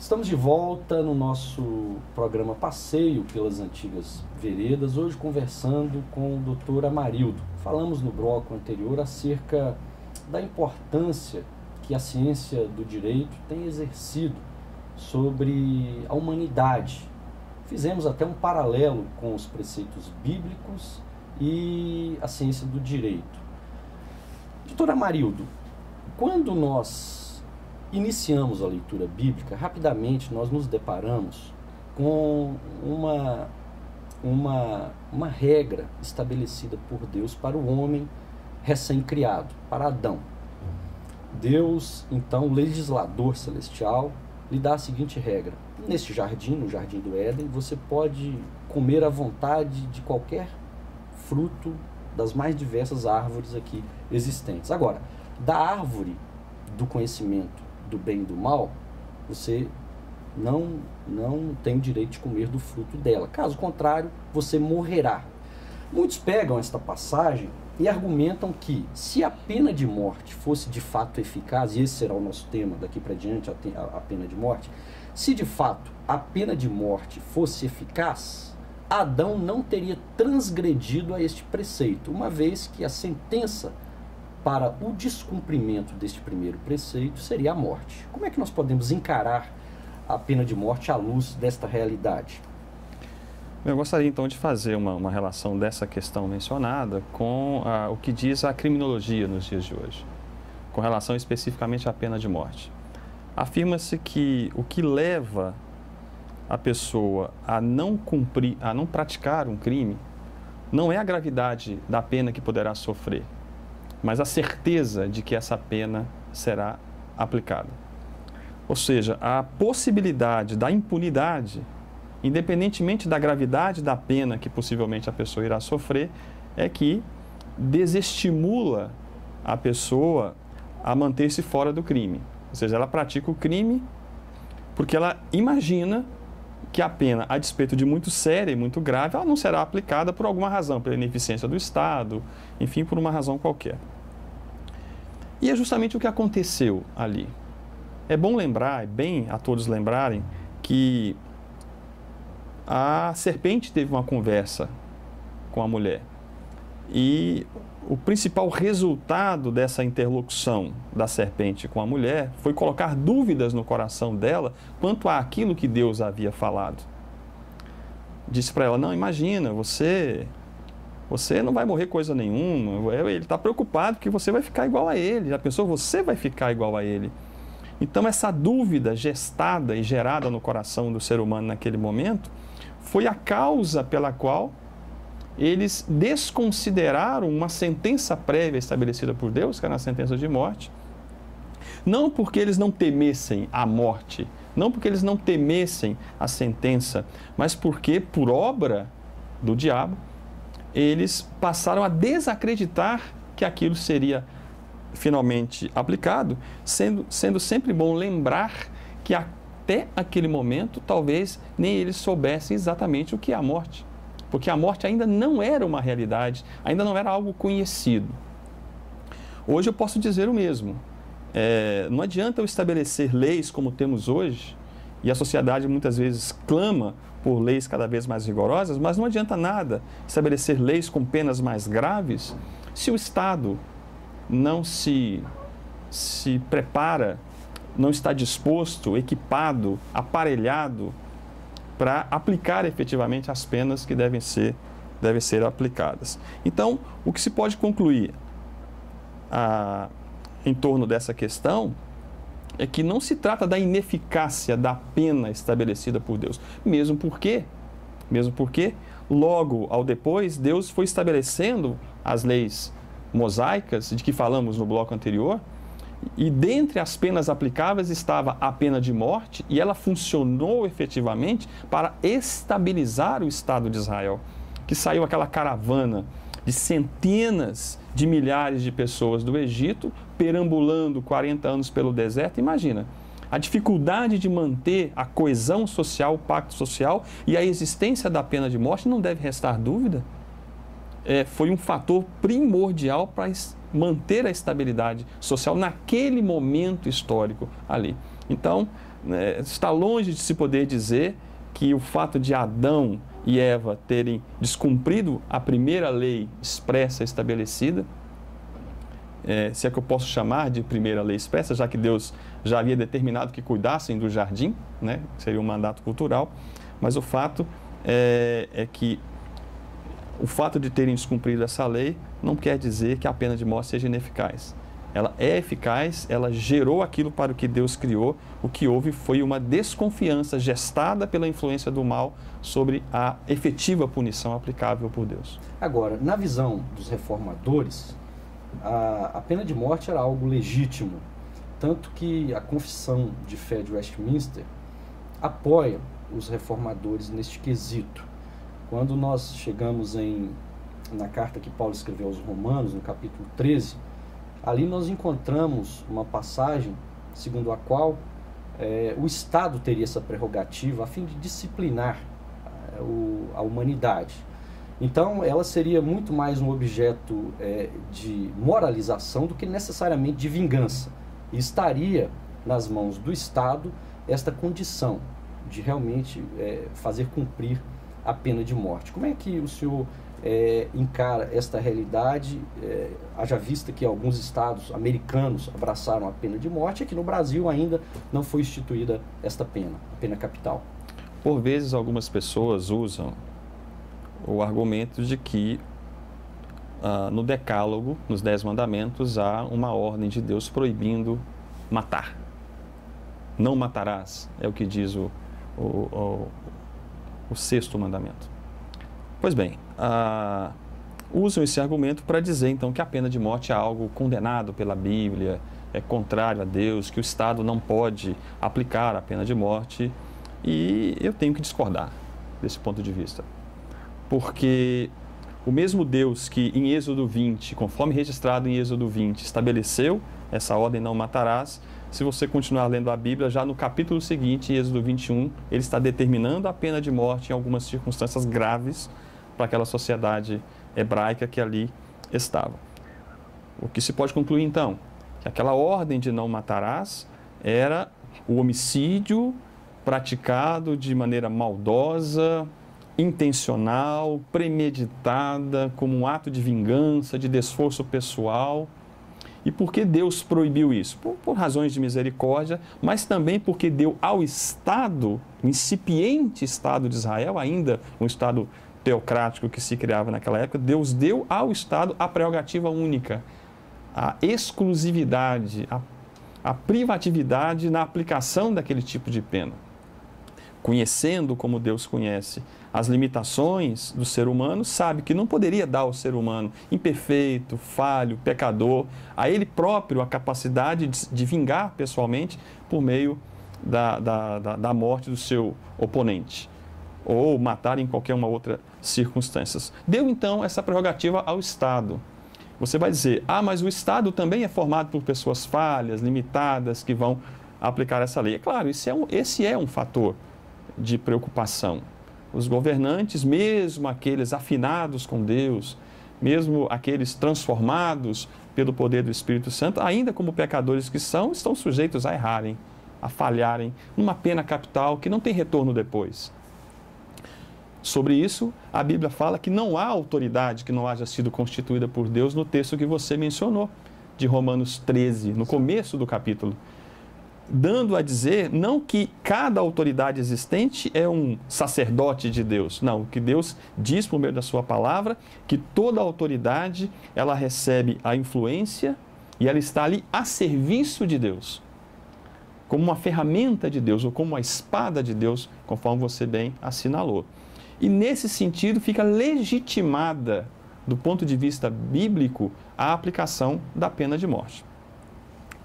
Estamos de volta no nosso programa Passeio pelas Antigas Veredas, hoje conversando com o Dr. Amarildo. Falamos no bloco anterior acerca da importância que a ciência do direito tem exercido sobre a humanidade. Fizemos até um paralelo com os preceitos bíblicos e a ciência do direito. Dr. Amarildo, quando nós iniciamos a leitura bíblica, rapidamente nós nos deparamos com uma regra estabelecida por Deus para o homem recém-criado, para Adão. Deus, então, legislador celestial, lhe dá a seguinte regra: neste jardim, no jardim do Éden, você pode comer à vontade de qualquer fruto das mais diversas árvores aqui existentes. Agora, da árvore do conhecimento do bem e do mal, você não tem o direito de comer do fruto dela. Caso contrário, você morrerá. Muitos pegam esta passagem e argumentam que, se a pena de morte fosse de fato eficaz, e esse será o nosso tema daqui para diante, a pena de morte, se de fato a pena de morte fosse eficaz, Adão não teria transgredido a este preceito, uma vez que a sentença para o descumprimento deste primeiro preceito seria a morte. Como é que nós podemos encarar a pena de morte à luz desta realidade? Eu gostaria então de fazer uma relação dessa questão mencionada com o que diz a criminologia nos dias de hoje, com relação especificamente à pena de morte. Afirma-se que o que leva a pessoa a não cumprir, a não praticar um crime, não é a gravidade da pena que poderá sofrer, mas a certeza de que essa pena será aplicada. Ou seja, a possibilidade da impunidade, independentemente da gravidade da pena que possivelmente a pessoa irá sofrer, é que desestimula a pessoa a manter-se fora do crime. Ou seja, ela pratica o crime porque ela imagina que a pena, a despeito de muito séria e muito grave, ela não será aplicada por alguma razão, pela ineficiência do Estado, enfim, por uma razão qualquer. E é justamente o que aconteceu ali. É bom lembrar, é bem a todos lembrarem, que a serpente teve uma conversa com a mulher. E o principal resultado dessa interlocução da serpente com a mulher foi colocar dúvidas no coração dela quanto àquilo que Deus havia falado. Disse para ela: não, imagina, você não vai morrer coisa nenhuma, ele está preocupado que você vai ficar igual a ele. Já pensou? Você vai ficar igual a ele. Então essa dúvida gestada e gerada no coração do ser humano naquele momento foi a causa pela qual eles desconsideraram uma sentença prévia estabelecida por Deus, que era a sentença de morte, não porque eles não temessem a morte, não porque eles não temessem a sentença, mas porque, por obra do diabo, eles passaram a desacreditar que aquilo seria finalmente aplicado, sendo sempre bom lembrar que até aquele momento talvez nem eles soubessem exatamente o que é a morte. Porque a morte ainda não era uma realidade, ainda não era algo conhecido. Hoje eu posso dizer o mesmo. Não adianta eu estabelecer leis como temos hoje, e a sociedade muitas vezes clama por leis cada vez mais rigorosas, mas não adianta nada estabelecer leis com penas mais graves se o Estado não se prepara, não está disposto, equipado, aparelhado para aplicar efetivamente as penas que devem ser aplicadas. Então, o que se pode concluir em torno dessa questão é que não se trata da ineficácia da pena estabelecida por Deus, mesmo porque, logo ao depois, Deus foi estabelecendo as leis mosaicas, de que falamos no bloco anterior, e dentre as penas aplicáveis estava a pena de morte, e ela funcionou efetivamente para estabilizar o Estado de Israel, que saiu aquela caravana de centenas de milhares de pessoas do Egito, perambulando 40 anos pelo deserto. Imagina, a dificuldade de manter a coesão social, o pacto social e a existência da pena de morte, não deve restar dúvida. Foi um fator primordial para manter a estabilidade social naquele momento histórico ali. Então, né, está longe de se poder dizer que o fato de Adão e Eva terem descumprido a primeira lei expressa estabelecida, se é que eu posso chamar de primeira lei expressa, já que Deus já havia determinado que cuidassem do jardim, né, seria um mandato cultural, mas o fato é que o fato de terem descumprido essa lei não quer dizer que a pena de morte seja ineficaz. Ela é eficaz, ela gerou aquilo para o que Deus criou. O que houve foi uma desconfiança gestada pela influência do mal sobre a efetiva punição aplicável por Deus. Agora, na visão dos reformadores, a pena de morte era algo legítimo, tanto que a Confissão de Fé de Westminster apoia os reformadores neste quesito. Quando nós chegamos na carta que Paulo escreveu aos Romanos, no capítulo 13, ali nós encontramos uma passagem segundo a qual o Estado teria essa prerrogativa a fim de disciplinar a humanidade. Então, ela seria muito mais um objeto de moralização do que necessariamente de vingança. E estaria nas mãos do Estado esta condição de realmente fazer cumprir a pena de morte. Como é que o senhor encara esta realidade, haja vista que alguns estados americanos abraçaram a pena de morte, e aqui no Brasil ainda não foi instituída esta pena, a pena capital? Por vezes, algumas pessoas usam o argumento de que no Decálogo, nos 10 Mandamentos, há uma ordem de Deus proibindo matar. Não matarás, é o que diz o 6º mandamento. Pois bem, usam esse argumento para dizer então que a pena de morte é algo condenado pela Bíblia, é contrário a Deus, que o Estado não pode aplicar a pena de morte, e eu tenho que discordar desse ponto de vista. Porque o mesmo Deus que em Êxodo 20, conforme registrado em Êxodo 20, estabeleceu essa ordem não matarás, se você continuar lendo a Bíblia, já no capítulo seguinte, em Êxodo 21, ele está determinando a pena de morte em algumas circunstâncias graves para aquela sociedade hebraica que ali estava. O que se pode concluir então? Que aquela ordem de não matarás era o homicídio praticado de maneira maldosa, intencional, premeditada, como um ato de vingança, de desforço pessoal. E por que Deus proibiu isso? Por razões de misericórdia, mas também porque deu ao Estado, o incipiente Estado de Israel, ainda um Estado teocrático que se criava naquela época, Deus deu ao Estado a prerrogativa única, a exclusividade, a privatividade na aplicação daquele tipo de pena. Conhecendo como Deus conhece as limitações do ser humano, sabe que não poderia dar ao ser humano imperfeito, falho, pecador, a ele próprio a capacidade de vingar pessoalmente por meio da morte do seu oponente, ou matar em qualquer uma outra circunstância. Deu então essa prerrogativa ao Estado. Você vai dizer, mas o Estado também é formado por pessoas falhas, limitadas, que vão aplicar essa lei. É claro, esse é um fator de preocupação. Os governantes, mesmo aqueles afinados com Deus, mesmo aqueles transformados pelo poder do Espírito Santo, ainda como pecadores que são, estão sujeitos a errarem, a falharem, numa pena capital que não tem retorno depois. Sobre isso, a Bíblia fala que não há autoridade que não haja sido constituída por Deus no texto que você mencionou, de Romanos 13, no começo do capítulo. Dando a dizer, não que cada autoridade existente é um sacerdote de Deus. Não, o que Deus diz por meio da sua palavra, que toda autoridade, ela recebe a influência e ela está ali a serviço de Deus. Como uma ferramenta de Deus, ou como uma espada de Deus, conforme você bem assinalou. E nesse sentido fica legitimada, do ponto de vista bíblico, a aplicação da pena de morte.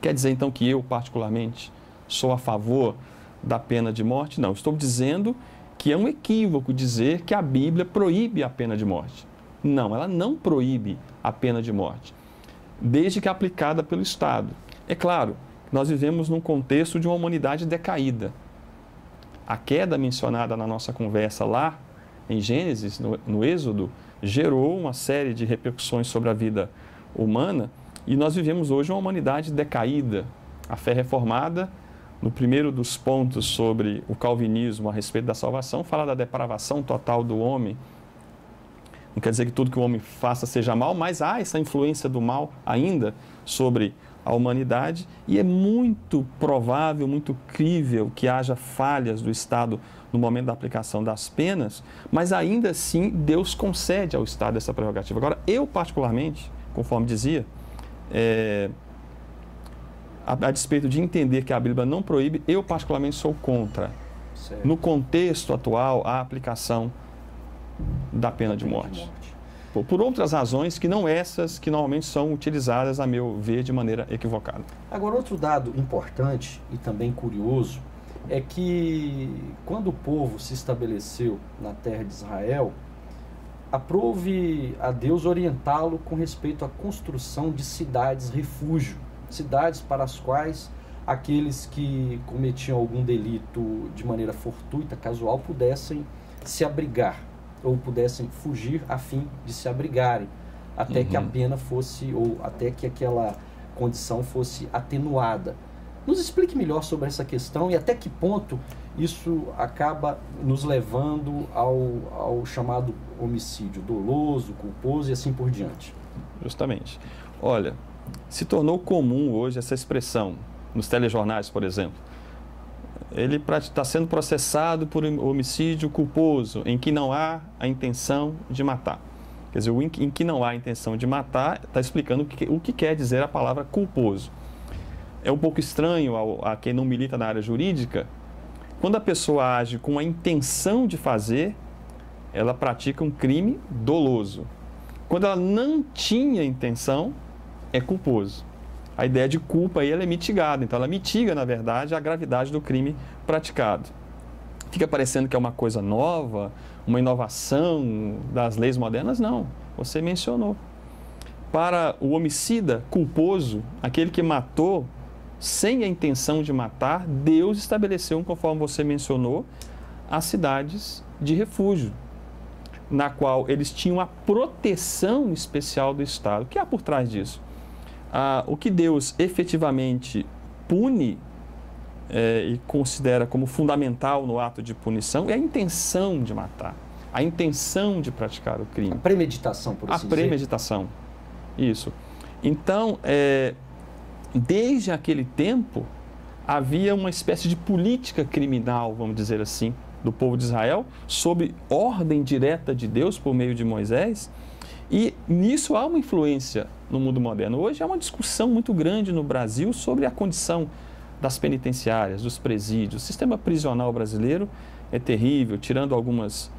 Quer dizer, então, que eu, particularmente, sou a favor da pena de morte? Não, estou dizendo que é um equívoco dizer que a Bíblia proíbe a pena de morte. Não, ela não proíbe a pena de morte, desde que aplicada pelo Estado. É claro, nós vivemos num contexto de uma humanidade decaída. A queda mencionada na nossa conversa lá, em Gênesis, no Êxodo, gerou uma série de repercussões sobre a vida humana. E nós vivemos hoje uma humanidade decaída. A fé reformada no primeiro dos pontos sobre o calvinismo a respeito da salvação, fala da depravação total do homem. Não quer dizer que tudo que o homem faça seja mal, mas há essa influência do mal ainda sobre a humanidade, e é muito provável, muito crível que haja falhas do Estado no momento da aplicação das penas, mas ainda assim Deus concede ao Estado essa prerrogativa. Agora, eu particularmente, conforme dizia, a despeito de entender que a Bíblia não proíbe, eu particularmente sou contra, certo, no contexto atual, a aplicação da pena de morte. Por outras razões que não essas que normalmente são utilizadas, a meu ver, de maneira equivocada. Agora, outro dado importante e também curioso é que quando o povo se estabeleceu na terra de Israel, aprove a Deus orientá-lo com respeito à construção de cidades-refúgio, cidades para as quais aqueles que cometiam algum delito de maneira fortuita, casual, pudessem se abrigar ou pudessem fugir a fim de se abrigarem, até que a pena fosse, ou até que aquela condição fosse atenuada. Nos explique melhor sobre essa questão e até que ponto isso acaba nos levando ao chamado homicídio doloso, culposo e assim por diante. Justamente. Olha, se tornou comum hoje essa expressão, nos telejornais, por exemplo. Ele está sendo processado por homicídio culposo, em que não há a intenção de matar. Quer dizer, em que não há a intenção de matar, está explicando o que quer dizer a palavra culposo. É um pouco estranho a quem não milita na área jurídica. Quando a pessoa age com a intenção de fazer, ela pratica um crime doloso. Quando ela não tinha intenção, é culposo. A ideia de culpa aí ela é mitigada, então ela mitiga, na verdade, a gravidade do crime praticado. Fica parecendo que é uma coisa nova, uma inovação das leis modernas? Não, você mencionou. Para o homicida culposo, aquele que matou sem a intenção de matar, Deus estabeleceu, conforme você mencionou, as cidades de refúgio, na qual eles tinham a proteção especial do Estado. O que há por trás disso? O que Deus efetivamente pune e considera como fundamental no ato de punição é a intenção de matar, a intenção de praticar o crime. A premeditação, por assim dizer. A premeditação, isso. Então, desde aquele tempo, havia uma espécie de política criminal, vamos dizer assim, do povo de Israel, sob ordem direta de Deus por meio de Moisés, e nisso há uma influência no mundo moderno. Hoje há uma discussão muito grande no Brasil sobre a condição das penitenciárias, dos presídios. O sistema prisional brasileiro é terrível, tirando algumas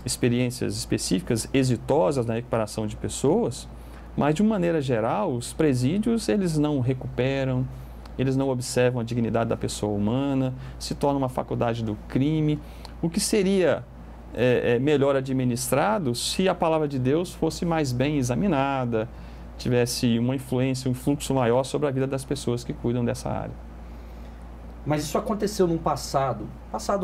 experiências específicas exitosas na recuperação de pessoas, mas de uma maneira geral, os presídios eles não recuperam, eles não observam a dignidade da pessoa humana, se torna uma faculdade do crime, o que seria melhor administrado se a palavra de Deus fosse mais bem examinada, tivesse uma influência, um fluxo maior sobre a vida das pessoas que cuidam dessa área. Mas isso aconteceu num passado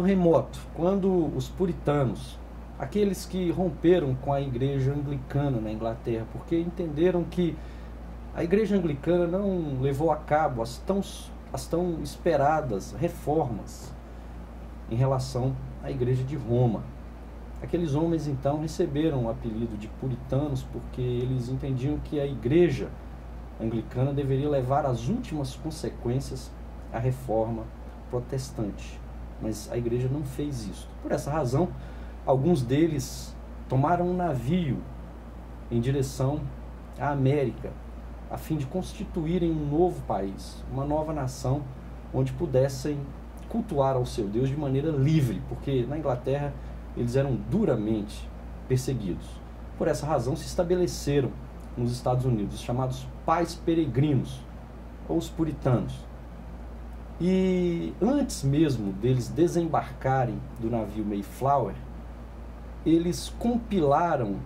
remoto, quando os puritanos, aqueles que romperam com a igreja anglicana na Inglaterra, porque entenderam que a igreja anglicana não levou a cabo as tão esperadas reformas em relação à igreja de Roma. Aqueles homens, então, receberam o apelido de puritanos porque eles entendiam que a igreja anglicana deveria levar às últimas consequências a reforma protestante. Mas a igreja não fez isso. Por essa razão, alguns deles tomaram um navio em direção à América, a fim de constituírem um novo país, uma nova nação, onde pudessem cultuar ao seu Deus de maneira livre, porque na Inglaterra eles eram duramente perseguidos. Por essa razão se estabeleceram nos Estados Unidos os chamados pais peregrinos, ou os puritanos. E antes mesmo deles desembarcarem do navio Mayflower, eles compilaram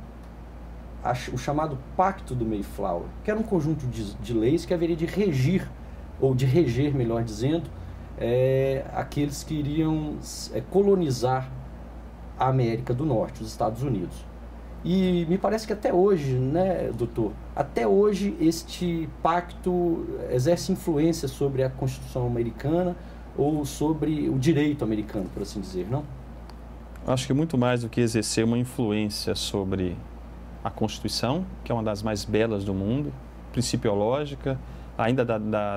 o chamado Pacto do Mayflower, que era um conjunto de leis que haveria de regir, ou de reger, melhor dizendo, aqueles que iriam colonizar a América do Norte, os Estados Unidos. E me parece que até hoje, né, doutor, até hoje este pacto exerce influência sobre a Constituição americana, ou sobre o direito americano, por assim dizer, não? Acho que muito mais do que exercer uma influência sobre a Constituição, que é uma das mais belas do mundo, principiológica, ainda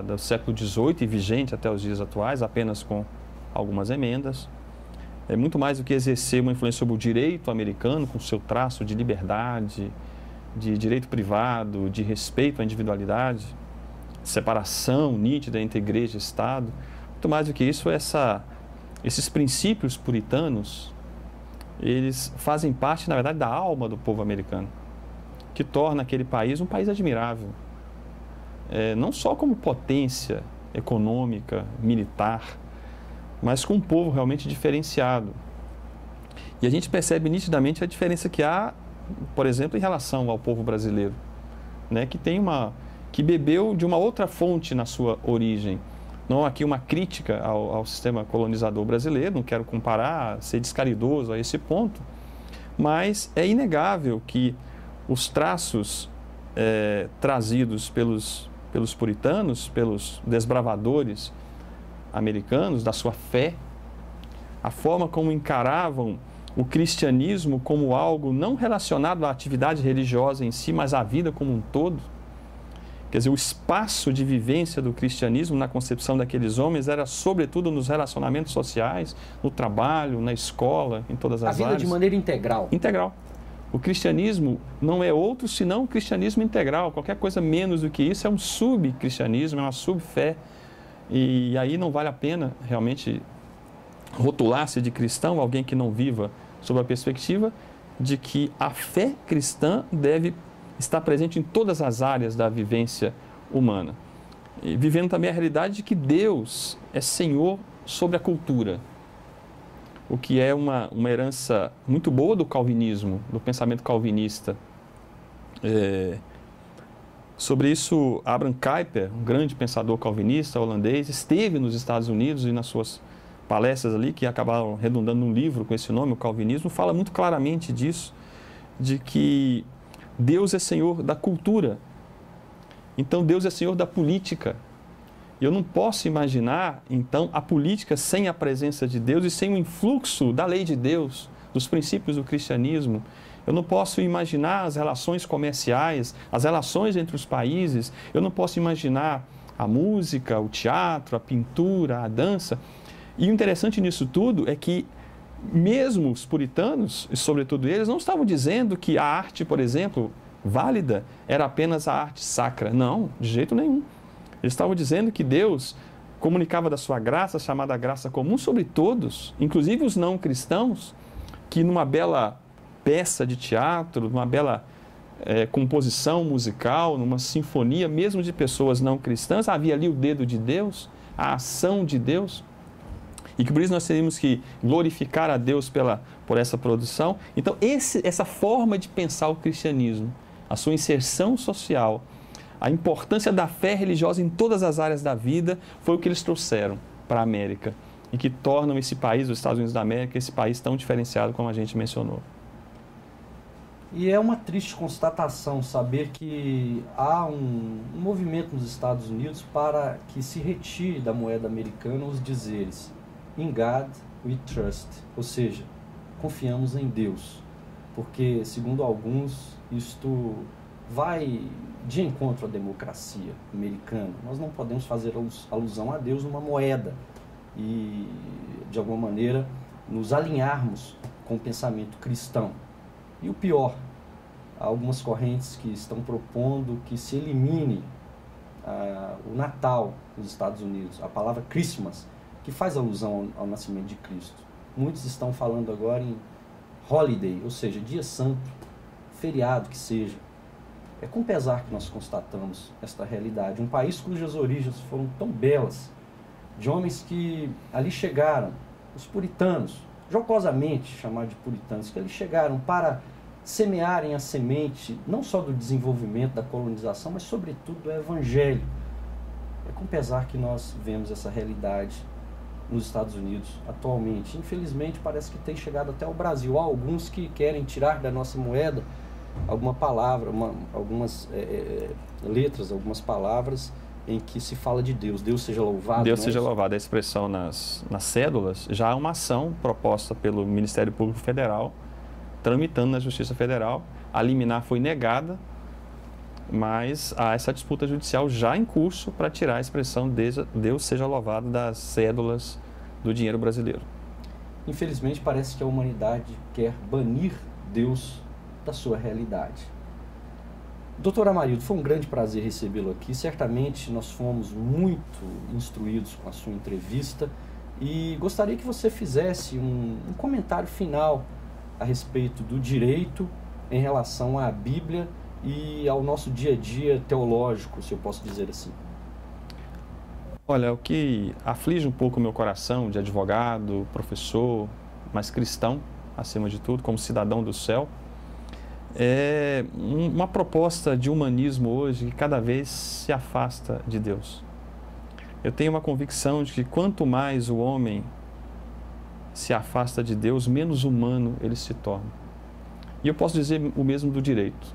do século XVIII e vigente até os dias atuais, apenas com algumas emendas. É muito mais do que exercer uma influência sobre o direito americano, com seu traço de liberdade, de direito privado, de respeito à individualidade, separação nítida entre igreja e Estado. Muito mais do que isso, esses princípios puritanos, eles fazem parte, na verdade, da alma do povo americano, que torna aquele país um país admirável. Não só como potência econômica, militar, mas com um povo realmente diferenciado. E a gente percebe nitidamente a diferença que há, por exemplo, em relação ao povo brasileiro, né, que bebeu de uma outra fonte na sua origem. Não aqui uma crítica ao sistema colonizador brasileiro, não quero comparar, ser descaridoso a esse ponto, mas é inegável que os traços trazidos pelos puritanos, pelos desbravadores americanos, da sua fé, a forma como encaravam o cristianismo como algo não relacionado à atividade religiosa em si, mas à vida como um todo. Quer dizer, o espaço de vivência do cristianismo na concepção daqueles homens era, sobretudo, nos relacionamentos sociais, no trabalho, na escola, em todas as áreas. A vida de maneira integral. Integral. O cristianismo não é outro senão o cristianismo integral. Qualquer coisa menos do que isso é um subcristianismo, é uma subfé. E aí não vale a pena realmente rotular-se de cristão, alguém que não viva sob a perspectiva de que a fé cristã deve estar presente em todas as áreas da vivência humana. E vivendo também a realidade de que Deus é Senhor sobre a cultura, o que é uma herança muito boa do calvinismo, do pensamento calvinista. Sobre isso, Abraham Kuyper, um grande pensador calvinista holandês, esteve nos Estados Unidos e nas suas palestras ali, que acabaram redundando num livro com esse nome, o Calvinismo, fala muito claramente disso, de que Deus é Senhor da cultura. Então, Deus é Senhor da política. Eu não posso imaginar, então, a política sem a presença de Deus e sem o influxo da lei de Deus, dos princípios do cristianismo. Eu não posso imaginar as relações comerciais, as relações entre os países. Eu não posso imaginar a música, o teatro, a pintura, a dança. E o interessante nisso tudo é que mesmo os puritanos, e sobretudo eles, não estavam dizendo que a arte, por exemplo, válida, era apenas a arte sacra. Não, de jeito nenhum. Eles estavam dizendo que Deus comunicava da sua graça, chamada graça comum, sobre todos, inclusive os não cristãos, que numa bela peça de teatro, numa bela composição musical, numa sinfonia, mesmo de pessoas não cristãs, havia ali o dedo de Deus, a ação de Deus, e que por isso nós teríamos que glorificar a Deus por essa produção. Então, essa forma de pensar o cristianismo, a sua inserção social, a importância da fé religiosa em todas as áreas da vida, foi o que eles trouxeram para a América e que tornam esse país, os Estados Unidos da América, esse país tão diferenciado como a gente mencionou. E é uma triste constatação saber que há um movimento nos Estados Unidos para que se retire da moeda americana os dizeres "In God we trust", ou seja, confiamos em Deus, porque, segundo alguns, isto vai de encontro à democracia americana. Nós não podemos fazer alusão a Deus numa moeda e, de alguma maneira, nos alinharmos com o pensamento cristão. E o pior, há algumas correntes que estão propondo que se elimine o Natal nos Estados Unidos, a palavra Christmas, que faz alusão ao nascimento de Cristo. Muitos estão falando agora em holiday, ou seja, dia santo, feriado que seja. É com pesar que nós constatamos esta realidade. Um país cujas origens foram tão belas, de homens que ali chegaram, os puritanos, jocosamente chamados de puritanos, que ali chegaram para semearem a semente, não só do desenvolvimento, da colonização, mas sobretudo do Evangelho. É com pesar que nós vemos essa realidade nos Estados Unidos atualmente. Infelizmente parece que tem chegado até o Brasil. Há alguns que querem tirar da nossa moeda alguma palavra, algumas letras, algumas palavras em que se fala de Deus. Deus seja louvado. Deus seja louvado. A expressão nas cédulas já há uma ação proposta pelo Ministério Público Federal, tramitando na Justiça Federal. A liminar foi negada, mas há essa disputa judicial já em curso para tirar a expressão Deus seja louvado das cédulas do dinheiro brasileiro. Infelizmente, parece que a humanidade quer banir Deus da sua realidade. Doutor Amarildo, foi um grande prazer recebê-lo aqui. Certamente nós fomos muito instruídos com a sua entrevista e gostaria que você fizesse um comentário final a respeito do direito em relação à Bíblia e ao nosso dia a dia teológico, se eu posso dizer assim. Olha, o que aflige um pouco o meu coração de advogado, professor, mas cristão, acima de tudo, como cidadão do céu, é uma proposta de humanismo hoje que cada vez se afasta de Deus. Eu tenho uma convicção de que quanto mais o homem se afasta de Deus, menos humano ele se torna. E eu posso dizer o mesmo do direito.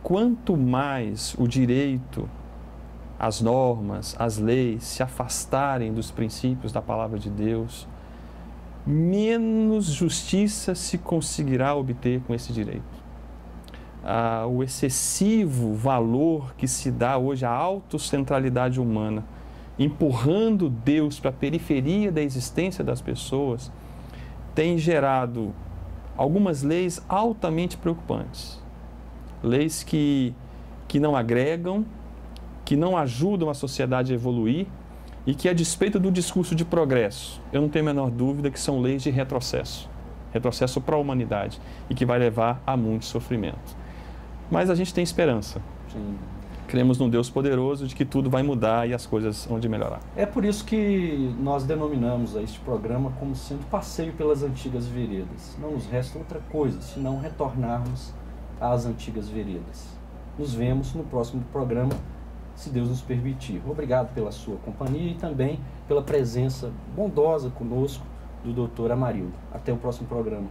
Quanto mais o direito, as normas, as leis se afastarem dos princípios da palavra de Deus, menos justiça se conseguirá obter com esse direito. O excessivo valor que se dá hoje à autocentralidade humana, empurrando Deus para a periferia da existência das pessoas, tem gerado algumas leis altamente preocupantes. Leis que não agregam, que não ajudam a sociedade a evoluir e que, a despeito do discurso de progresso, eu não tenho a menor dúvida que são leis de retrocesso para a humanidade e que vai levar a muito sofrimento. Mas a gente tem esperança. Sim. Cremos num Deus poderoso de que tudo vai mudar e as coisas vão de melhorar. É por isso que nós denominamos este programa como sendo passeio pelas antigas veredas. Não nos resta outra coisa, senão retornarmos às antigas veredas. Nos vemos no próximo programa, se Deus nos permitir. Obrigado pela sua companhia e também pela presença bondosa conosco do Dr. Amarildo. Até o próximo programa.